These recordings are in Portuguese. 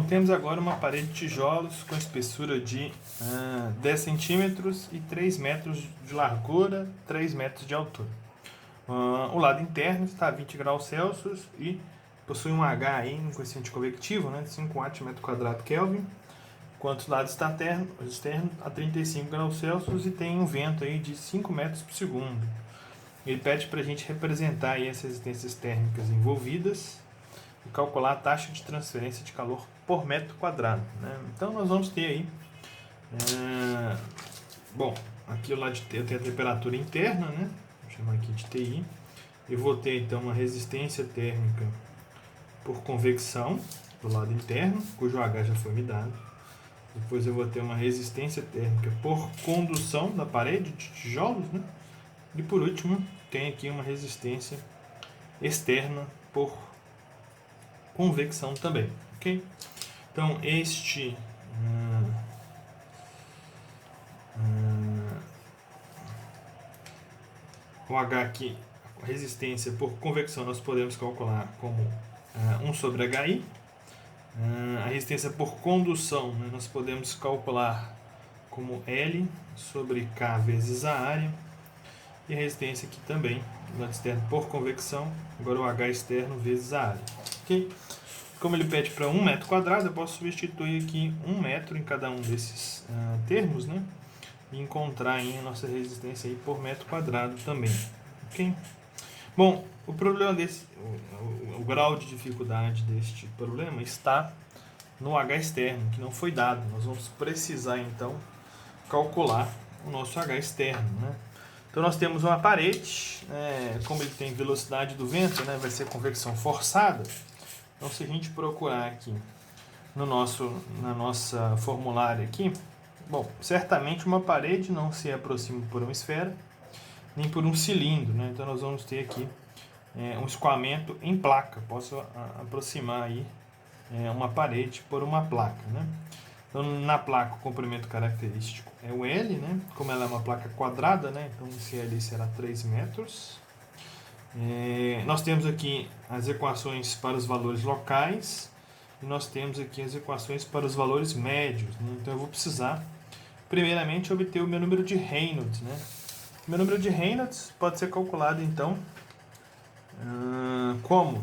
temos agora uma parede de tijolos com espessura de 10 centímetros e 3 metros de largura, 3 metros de altura. O lado interno está a 20 graus Celsius e possui um H aí, um coeficiente convectivo, né, de 5 watts por metro quadrado Kelvin, enquanto o lado externo a 35 graus Celsius e tem um vento aí de 5 metros por segundo. Ele pede para a gente representar aí as resistências térmicas envolvidas e calcular a taxa de transferência de calor por metro quadrado, né? Então nós vamos ter aí, bom, aqui o lado de eu tenho a temperatura interna, né? Vou chamar aqui de TI. Eu vou ter então uma resistência térmica por convecção do lado interno, cujo H já foi me dado. Depois eu vou ter uma resistência térmica por condução da parede de tijolos, né? E por último, tem aqui uma resistência externa por convecção também, ok? Então o H aqui, a resistência por convecção, nós podemos calcular como 1 sobre HI. A resistência por condução, né, nós podemos calcular como L sobre K vezes a área. E a resistência aqui também, do lado externo por convecção, agora o H externo vezes a área. Okay? Como ele pede para 1 metro quadrado, eu posso substituir aqui 1 metro em cada um desses termos, né? E encontrar aí a nossa resistência aí por metro quadrado também. Okay? Bom, o problema o grau de dificuldade deste problema está no H externo, que não foi dado. Nós vamos precisar então calcular o nosso H externo, né? Então nós temos uma parede, como ele tem velocidade do vento, né, vai ser convecção forçada. Então se a gente procurar aqui na nossa formulária aqui, bom, certamente uma parede não se aproxima por uma esfera, nem por um cilindro, né? Então nós vamos ter aqui um escoamento em placa. Posso aproximar aí uma parede por uma placa, né? Então, na placa, o comprimento característico é o L, né? Como ela é uma placa quadrada, né? Então, esse L será 3 metros. Nós temos aqui as equações para os valores locais e nós temos aqui as equações para os valores médios, né? Então, eu vou precisar, primeiramente, obter o meu número de Reynolds, né? O meu número de Reynolds pode ser calculado, então, como?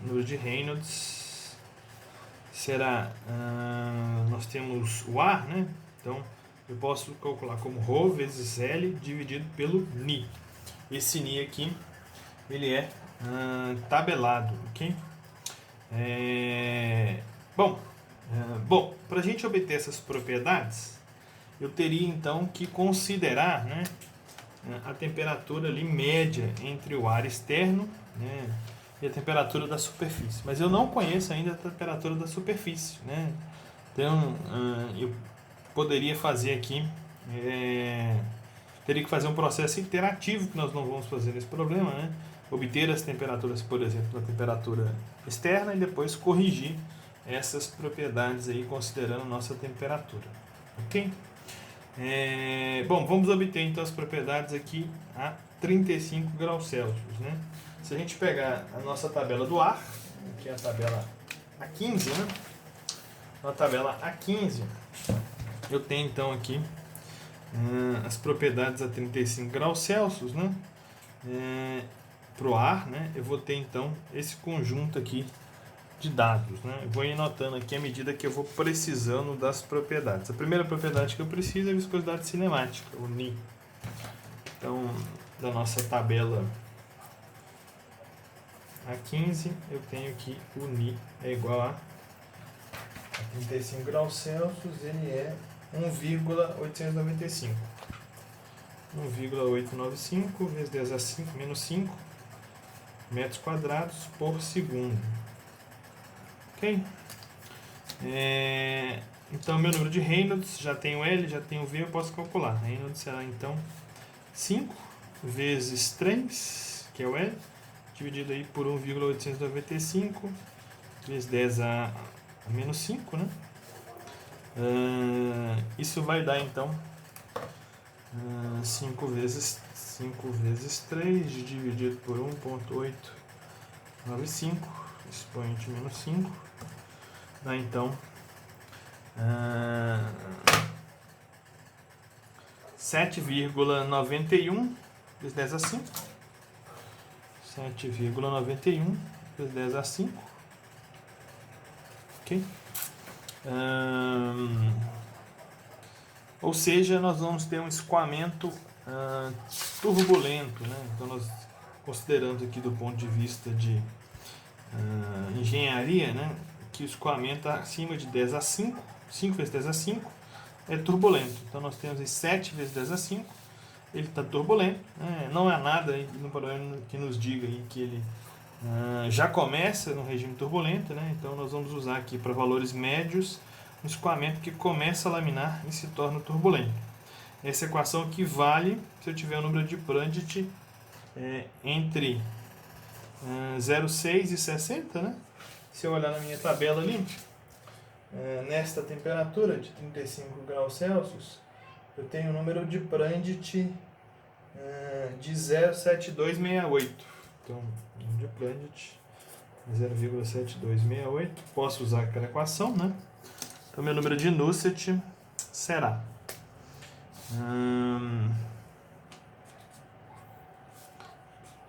Número de Reynolds será, nós temos o ar, né? Então eu posso calcular como ρ vezes L dividido pelo Ni. Esse Ni aqui ele é tabelado, ok? Bom, para a gente obter essas propriedades, eu teria então que considerar, né, a temperatura ali média entre o ar externo, né, e a temperatura da superfície. Mas eu não conheço ainda a temperatura da superfície, né? Então, eu poderia fazer aqui, teria que fazer um processo iterativo, que nós não vamos fazer nesse problema, né? Obter as temperaturas, por exemplo, da temperatura externa e depois corrigir essas propriedades aí, considerando a nossa temperatura. Ok? Bom, vamos obter então as propriedades aqui a 35 graus Celsius, né? Se a gente pegar a nossa tabela do ar, que é a tabela A15, né? Na tabela A15, eu tenho então aqui as propriedades a 35 graus Celsius, né? Para o ar, né? Eu vou ter então esse conjunto aqui de dados, né? Eu vou ir anotando aqui à medida que eu vou precisando das propriedades. A primeira propriedade que eu preciso é a viscosidade cinemática, o Ni. Então, da nossa tabela A15, eu tenho que o Ni é igual a 35 graus Celsius, ele é 1,895. 1,895 vezes 10 a 5 menos 5 metros quadrados por segundo. Ok? Então, meu número de Reynolds, já tenho L, já tenho V, eu posso calcular. Reynolds será então 5 vezes 3, que é o L, dividido aí por 1,895 vezes 10 a menos 5, né? Isso vai dar então 5 vezes 3 dividido por 1,8 9,5, expoente menos 5, dá então 7,91 vezes 10 a 5. 7,91 vezes 10 a 5. Ok? Ou seja, nós vamos ter um escoamento turbulento, né? Então, nós considerando aqui do ponto de vista de engenharia, né? Que o escoamento acima de 10 a 5, 5 vezes 10 a 5, é turbulento. Então, nós temos aí 7 vezes 10 a 5, ele está turbulento, né? Não há nada aí no problema que nos diga aí que ele já começa no regime turbulento, né? Então, nós vamos usar aqui para valores médios um escoamento que começa a laminar e se torna turbulento. Essa equação aqui vale se eu tiver o número de Prandtl entre 0,6 e 60, né? Se eu olhar na minha tabela ali, nesta temperatura de 35 graus Celsius, eu tenho o número de Prandtl de 0,7268. Então, o número de Prandtl 0,7268. Posso usar aquela equação, né? Então, meu número de Nusselt será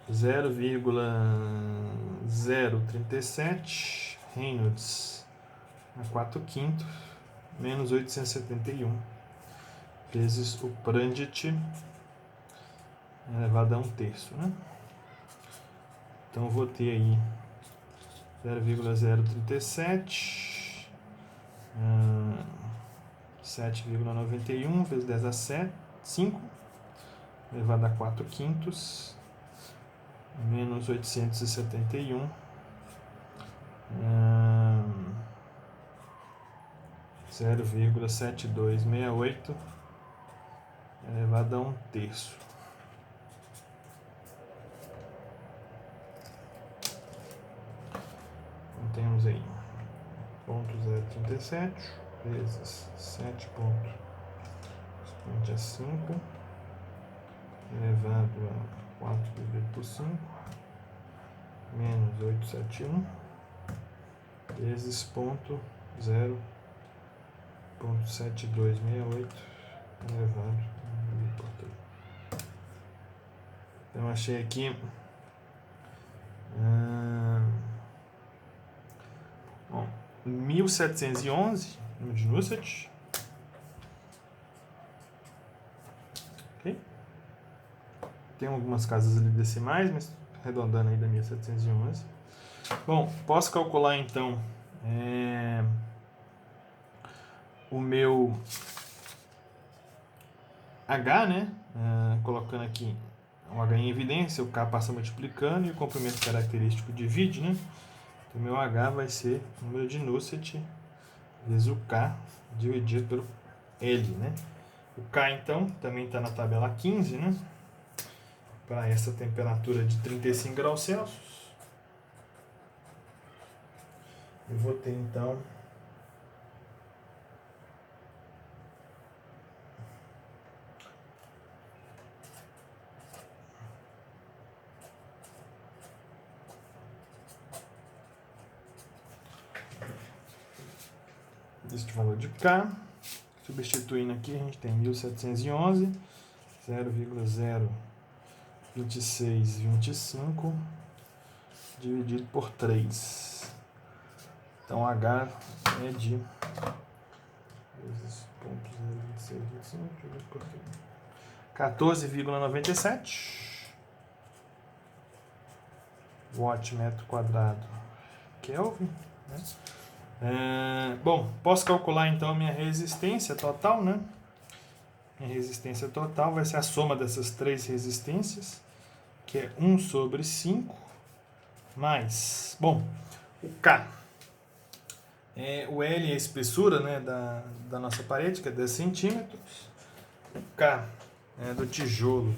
0,037 Reynolds a 4/5 menos 871 vezes o Prandtl elevado a 1/3, né? Então eu vou ter aí 0,037 7,91 vezes 10 a 5 elevado a 4/5 menos 871 0,7268 elevado a 1/3. Então temos aí 0,037 vezes 7 expoente a 5 elevado a 4 dividido por 5 menos 871 vezes ponto 0,7268 elevado por 3. Então achei aqui 1711 número de Nusselt. Ok? Tem algumas casas ali decimais, mas arredondando aí da 1711. Bom, posso calcular então o meu H, né? Colocando aqui o H em evidência, o K passa multiplicando e o comprimento característico divide, né? Então, o meu H vai ser o número de Nusselt vezes o K dividido pelo L, né? O K, então, também está na tabela 15, né? Para essa temperatura de 35 graus Celsius. Eu vou ter, então, este valor de K. Substituindo aqui, a gente tem 1711, 0,02625 dividido por 3. Então, H é de 14,97 watt metro quadrado Kelvin, né? Bom, posso calcular então a minha resistência total, né? Minha resistência total vai ser a soma dessas três resistências, que é 1 sobre 5, mais, bom, o K. O L é a espessura, né, da nossa parede, que é 10 centímetros. O K do tijolo,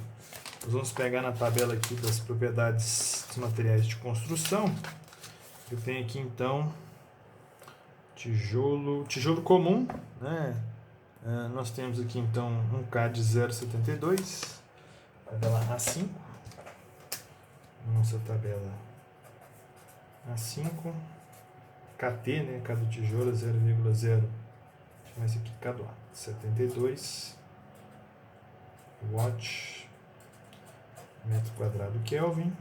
nós vamos pegar na tabela aqui das propriedades dos materiais de construção. Eu tenho aqui então tijolo comum, né? Nós temos aqui então um K de A5, KT, né? K do tijolo 0,0, mas aqui K do A, 72 watt metro quadrado Kelvin.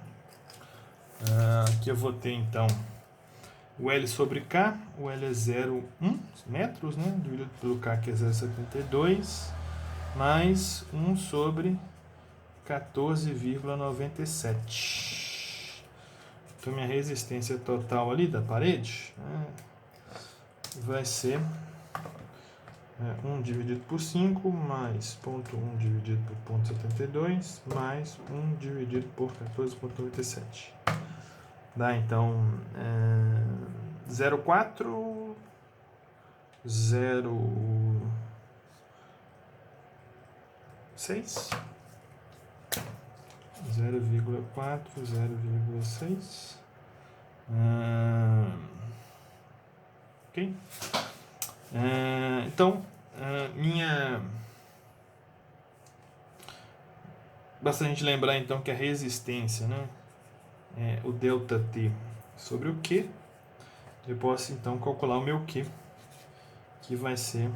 Aqui eu vou ter então o L sobre K, o L é 0,1 metros, né? Dividido pelo K, que é 0,72, mais 1 sobre 14,97. Então minha resistência total ali da parede, né, vai ser 1 dividido por 5 mais 0,1 dividido por 0,72 mais 1 dividido por 14,97. Dá então 0,4, 0,6, 0,4, 0,6. Ok? Então, basta a gente lembrar então que a resistência, né, é o ΔT sobre o Q. Eu posso então calcular o meu Q, que vai ser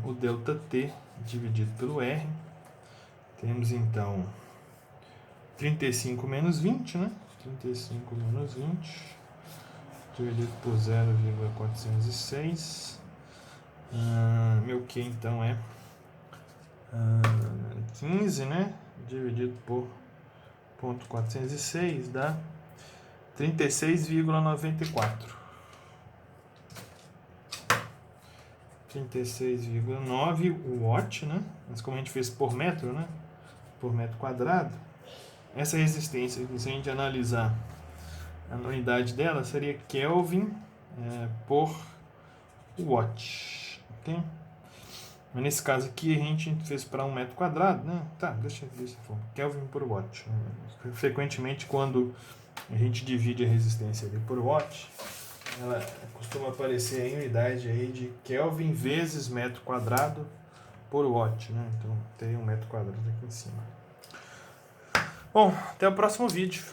o ΔT dividido pelo R. Temos então 35 menos 20, né? 35 menos 20 dividido por 0,406. Meu Q então é 15, né? Dividido por 0,406 dá 36,94. 36,9 watt, né? Mas como a gente fez por metro, né? Por metro quadrado, essa resistência, se a gente analisar a unidade dela, seria Kelvin por watt, ok? Mas nesse caso aqui a gente fez para 1 metro quadrado, né? Tá, deixa for Kelvin por watt. Frequentemente quando a gente divide a resistência ali por watt, ela costuma aparecer em unidade aí de Kelvin vezes metro quadrado por watt, né? Então tem 1 metro quadrado aqui em cima. Bom, até o próximo vídeo.